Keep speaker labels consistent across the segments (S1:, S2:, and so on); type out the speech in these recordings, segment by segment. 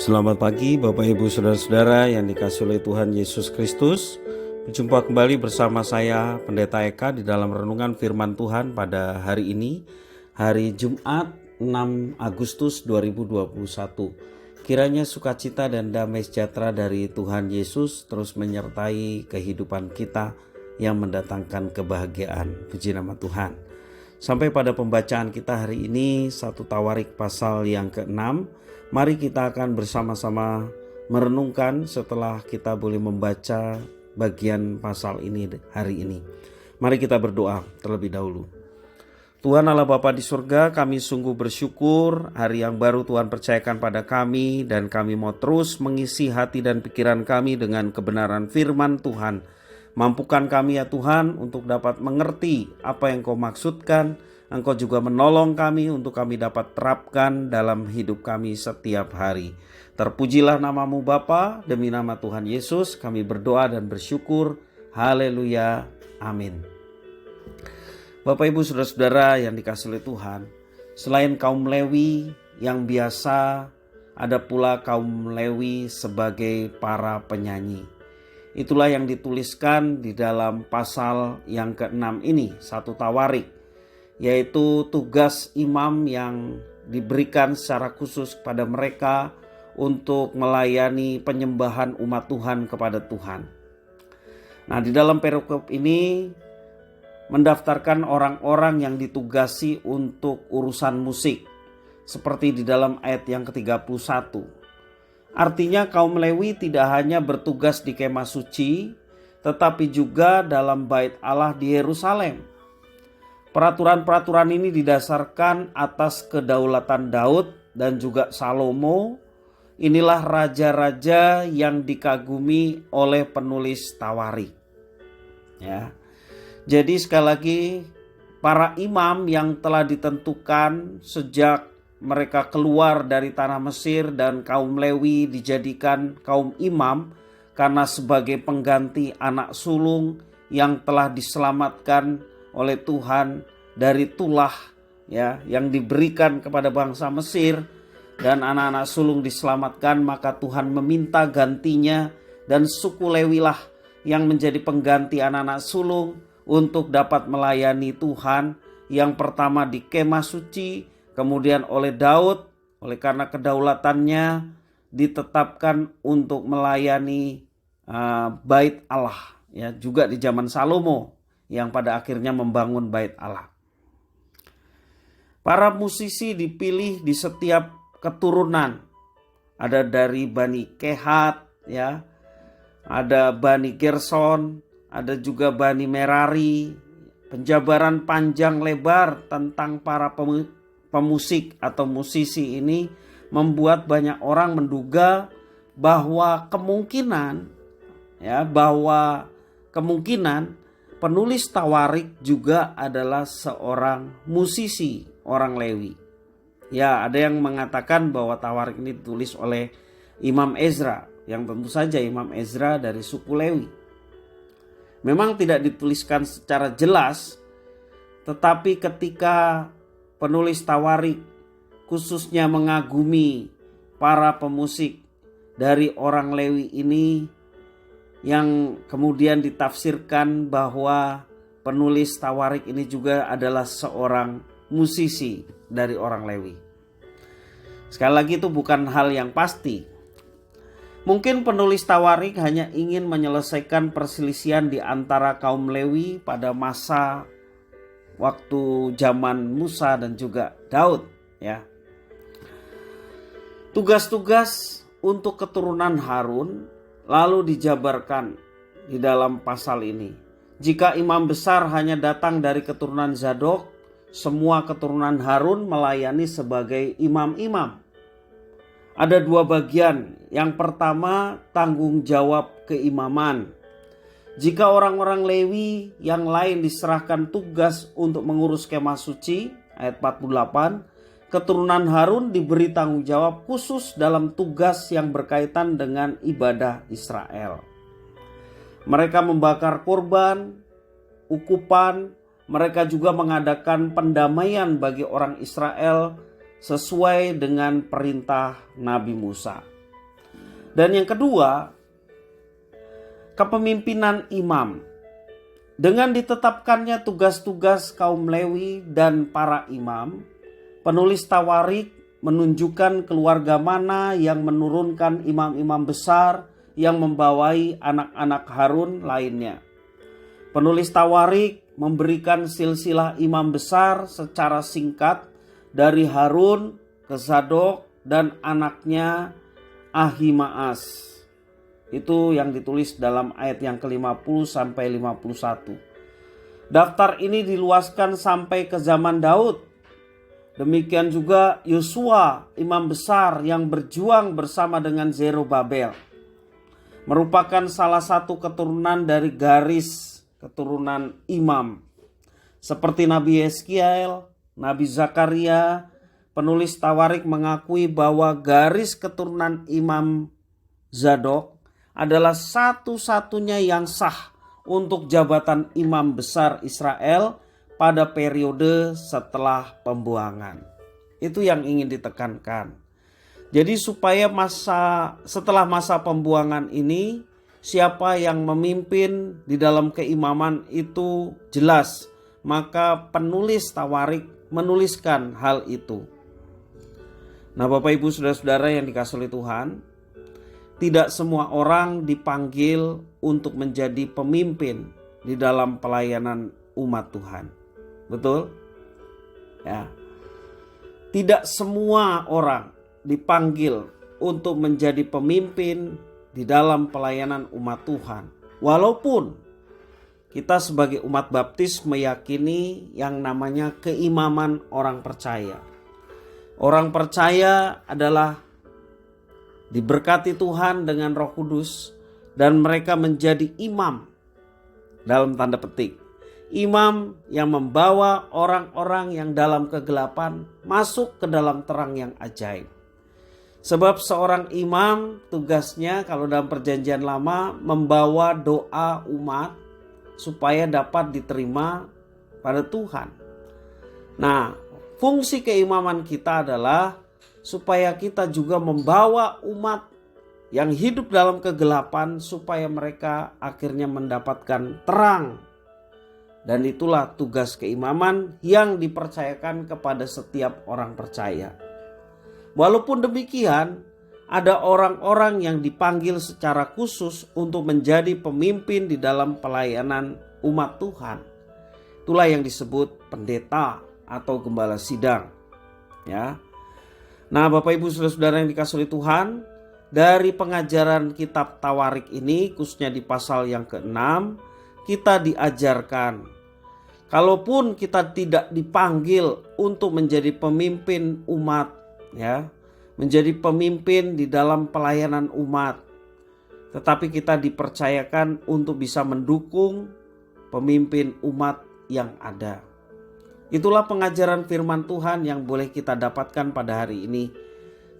S1: Selamat pagi Bapak Ibu Saudara-saudara yang dikasihi oleh Tuhan Yesus Kristus. Berjumpa kembali bersama saya Pendeta Eka di dalam renungan firman Tuhan pada hari ini, hari Jumat 6 Agustus 2021. Kiranya sukacita dan damai sejahtera dari Tuhan Yesus terus menyertai kehidupan kita yang mendatangkan kebahagiaan. Puji nama Tuhan. Sampai pada pembacaan kita hari ini, 1 Tawarik pasal yang ke-6. Mari kita akan bersama-sama merenungkan setelah kita boleh membaca bagian pasal ini hari ini. Mari kita berdoa terlebih dahulu. Tuhan Allah Bapa di surga, kami sungguh bersyukur hari yang baru Tuhan percayakan pada kami, dan kami mau terus mengisi hati dan pikiran kami dengan kebenaran firman Tuhan. Mampukan kami ya Tuhan untuk dapat mengerti apa yang Kau maksudkan. Engkau juga menolong kami untuk kami dapat terapkan dalam hidup kami setiap hari. Terpujilah namamu Bapa, demi nama Tuhan Yesus kami berdoa dan bersyukur. Haleluya, amin. Bapak Ibu Saudara-saudara yang dikasihi oleh Tuhan, selain kaum Lewi yang biasa, ada pula kaum Lewi sebagai para penyanyi. Itulah yang dituliskan di dalam pasal yang ke-6 ini, 1 Tawarik, yaitu tugas imam yang diberikan secara khusus kepada mereka untuk melayani penyembahan umat Tuhan kepada Tuhan. Nah, di dalam perikop ini mendaftarkan orang-orang yang ditugasi untuk urusan musik, seperti di dalam ayat yang ke-31. Artinya kaum Lewi tidak hanya bertugas di kemah suci, tetapi juga dalam bait Allah di Yerusalem. Peraturan-peraturan ini didasarkan atas kedaulatan Daud dan juga Salomo. Inilah raja-raja yang dikagumi oleh penulis Tawarik. Ya. Jadi sekali lagi, para imam yang telah ditentukan sejak mereka keluar dari tanah Mesir, dan kaum Lewi dijadikan kaum imam karena sebagai pengganti anak sulung yang telah diselamatkan oleh Tuhan dari tulah ya yang diberikan kepada bangsa Mesir, dan anak-anak sulung diselamatkan, maka Tuhan meminta gantinya, dan suku Lewi lah yang menjadi pengganti anak-anak sulung untuk dapat melayani Tuhan. Yang pertama di kemah suci, kemudian oleh Daud, oleh karena kedaulatannya ditetapkan untuk melayani bait Allah, ya juga di zaman Salomo yang pada akhirnya membangun bait Allah. Para musisi dipilih di setiap keturunan. Ada dari Bani Kehat, ya. Ada Bani Gerson, ada juga Bani Merari. Penjabaran panjang lebar tentang para pemusik atau musisi ini membuat banyak orang menduga bahwa kemungkinan penulis Tawarik juga adalah seorang musisi, orang Lewi. Ya, ada yang mengatakan bahwa Tawarik ini ditulis oleh Imam Ezra, yang tentu saja Imam Ezra dari suku Lewi. Memang tidak dituliskan secara jelas, tetapi ketika penulis Tawarik khususnya mengagumi para pemusik dari orang Lewi ini, yang kemudian ditafsirkan bahwa penulis Tawarik ini juga adalah seorang musisi dari orang Lewi. Sekali lagi, itu bukan hal yang pasti. Mungkin penulis Tawarik hanya ingin menyelesaikan perselisihan di antara kaum Lewi pada masa waktu zaman Musa dan juga Daud, ya. Tugas-tugas untuk keturunan Harun lalu dijabarkan di dalam pasal ini. Jika imam besar hanya datang dari keturunan Zadok, semua keturunan Harun melayani sebagai imam-imam. Ada dua bagian. Yang pertama, tanggung jawab keimaman. Jika orang-orang Lewi yang lain diserahkan tugas untuk mengurus kemah suci, ayat 48, keturunan Harun diberi tanggung jawab khusus dalam tugas yang berkaitan dengan ibadah Israel. Mereka membakar korban, ukupan, mereka juga mengadakan pendamaian bagi orang Israel sesuai dengan perintah Nabi Musa. Dan yang kedua, kepemimpinan imam. Dengan ditetapkannya tugas-tugas kaum Lewi dan para imam, penulis Tawarik menunjukkan keluarga mana yang menurunkan imam-imam besar yang membawai anak-anak Harun lainnya. Penulis Tawarik memberikan silsilah imam besar secara singkat dari Harun ke Zadok dan anaknya Ahimaas. Itu yang ditulis dalam ayat yang ke-50 sampai 51. Daftar ini diluaskan sampai ke zaman Daud. Demikian juga Yosua, imam besar yang berjuang bersama dengan Zerubabel, merupakan salah satu keturunan dari garis keturunan imam. Seperti Nabi Yeskiel, Nabi Zakaria, penulis Tawarik mengakui bahwa garis keturunan Imam Zadok adalah satu-satunya yang sah untuk jabatan imam besar Israel pada periode setelah pembuangan. Itu yang ingin ditekankan. Jadi supaya setelah masa pembuangan ini, siapa yang memimpin di dalam keimaman itu jelas. Maka penulis Tawarik menuliskan hal itu. Nah, Bapak Ibu Saudara-saudara yang dikasihi oleh Tuhan, tidak semua orang dipanggil untuk menjadi pemimpin di dalam pelayanan umat Tuhan. Betul? Ya. Tidak semua orang dipanggil untuk menjadi pemimpin di dalam pelayanan umat Tuhan. Walaupun kita sebagai umat baptis meyakini yang namanya keimaman orang percaya. Orang percaya adalah diberkati Tuhan dengan Roh Kudus dan mereka menjadi imam dalam tanda petik. Imam yang membawa orang-orang yang dalam kegelapan masuk ke dalam terang yang ajaib. Sebab seorang imam tugasnya kalau dalam perjanjian lama membawa doa umat supaya dapat diterima pada Tuhan. Nah, fungsi keimaman kita adalah supaya kita juga membawa umat yang hidup dalam kegelapan supaya mereka akhirnya mendapatkan terang. Dan itulah tugas keimaman yang dipercayakan kepada setiap orang percaya. Walaupun demikian, ada orang-orang yang dipanggil secara khusus untuk menjadi pemimpin di dalam pelayanan umat Tuhan. Itulah yang disebut pendeta atau gembala sidang. Ya. Nah, Bapak Ibu Saudara-saudara yang dikasihi Tuhan, dari pengajaran kitab Tawarik ini, khususnya di pasal yang ke-6, kita diajarkan, kalaupun kita tidak dipanggil untuk menjadi pemimpin umat, ya, menjadi pemimpin di dalam pelayanan umat, tetapi kita dipercayakan untuk bisa mendukung pemimpin umat yang ada. Itulah pengajaran firman Tuhan yang boleh kita dapatkan pada hari ini.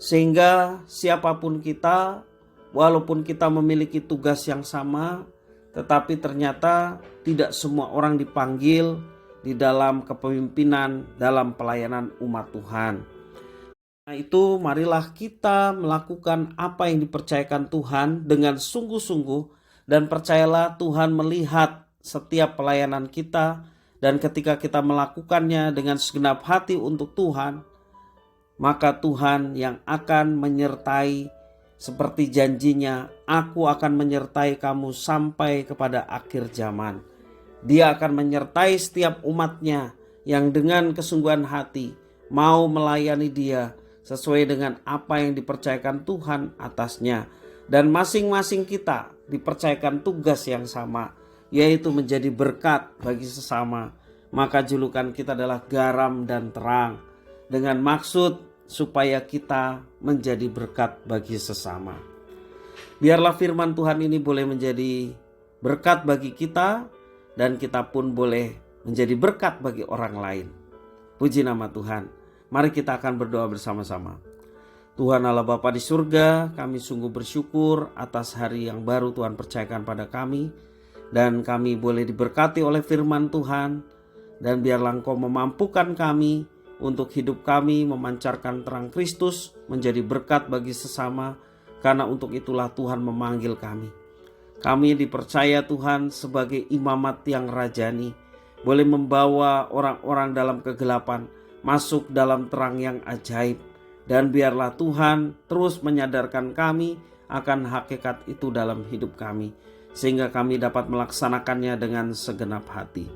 S1: Sehingga siapapun kita, walaupun kita memiliki tugas yang sama, tetapi ternyata tidak semua orang dipanggil di dalam kepemimpinan dalam pelayanan umat Tuhan. Nah, itu marilah kita melakukan apa yang dipercayakan Tuhan dengan sungguh-sungguh, dan percayalah Tuhan melihat setiap pelayanan kita. Dan ketika kita melakukannya dengan segenap hati untuk Tuhan, maka Tuhan yang akan menyertai seperti janjinya, aku akan menyertai kamu sampai kepada akhir zaman. Dia akan menyertai setiap umatnya yang dengan kesungguhan hati mau melayani dia sesuai dengan apa yang dipercayakan Tuhan atasnya. Dan masing-masing kita dipercayakan tugas yang sama, yaitu menjadi berkat bagi sesama. Maka julukan kita adalah garam dan terang, dengan maksud supaya kita menjadi berkat bagi sesama. Biarlah firman Tuhan ini boleh menjadi berkat bagi kita, dan kita pun boleh menjadi berkat bagi orang lain. Puji nama Tuhan. Mari kita akan berdoa bersama-sama. Tuhan Allah Bapa di surga, kami sungguh bersyukur atas hari yang baru Tuhan percayakan pada kami. Dan kami boleh diberkati oleh firman Tuhan. Dan biarlah Engkau memampukan kami untuk hidup kami memancarkan terang Kristus, menjadi berkat bagi sesama. karena untuk itulah Tuhan memanggil kami. Kami dipercaya Tuhan sebagai imamat yang rajani, boleh membawa orang-orang dalam kegelapan masuk dalam terang yang ajaib. Dan biarlah Tuhan terus menyadarkan kami akan hakikat itu dalam hidup kami, sehingga kami dapat melaksanakannya dengan segenap hati.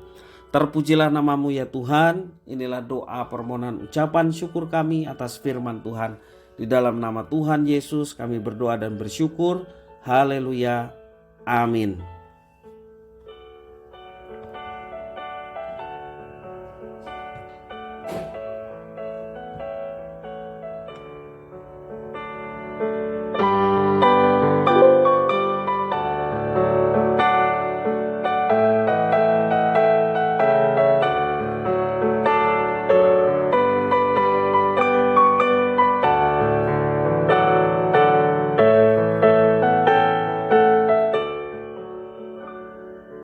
S1: Terpujilah namamu ya Tuhan. Inilah doa permohonan ucapan syukur kami atas firman Tuhan. Di dalam nama Tuhan Yesus kami berdoa dan bersyukur. Haleluya. Amin.